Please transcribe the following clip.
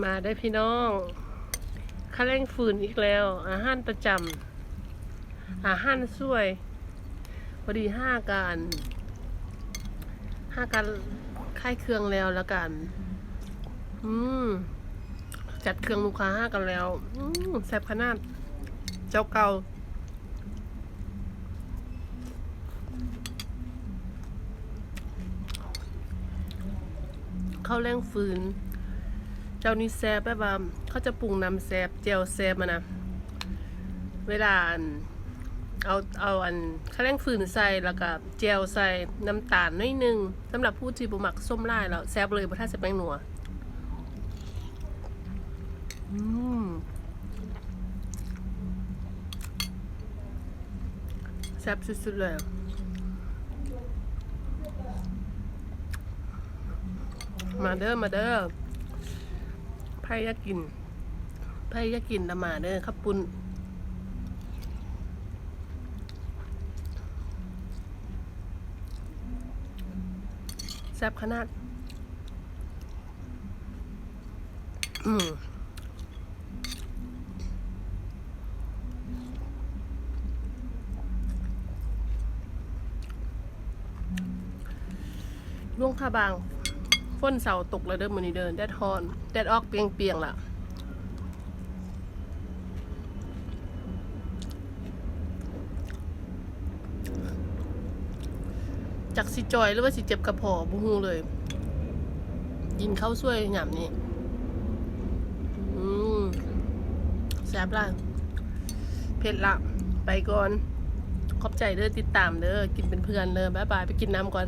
มาได้พี่น้องข้าแรงฟืนอีกแล้วอาหารประจำอาหารสวยพอดีห้าการค่ายเครื่องแล้วกันอืมจัดเครื่องลูกค้าห้ากันแล้วแซ่บขนาดเจ้าเก่าข้าวแรงฟืนเจ้านี่แซ่บแบบว่าเขาจะปรุงน้ำแซ่บเจียวแซ่บมานะเวลาเอาข้าวแรงฟืนใส่แล้วก็เจียวใส่น้ำตาลน้อยนึงสำหรับผู้ที่บ่มักส้มล่ายแล้วแซ่บเลยบ่ถ้าใส่แป้งนัวแซ่บสุดๆเลยมาเด้อไผ่อยากกินละมาเด้อข้าวปุ้นแซ่บขนาดล่วงผ้าบางฝนเสาตกแล้วเด้อมื้อนี้เด้อแดดฮ้อนแดดออกเปียงๆล่ะจากสิจอยหรือว่าสิเจ็บกระเพาะบ่ฮู้เลยกินข้าวสวยหยำนี่แซ่บล่ะเผ็ดละไปก่อนขอบใจเด้อติดตามเด้อกินเป็นเพื่อนเด้อบ๊ายบายไปกินน้ำก่อน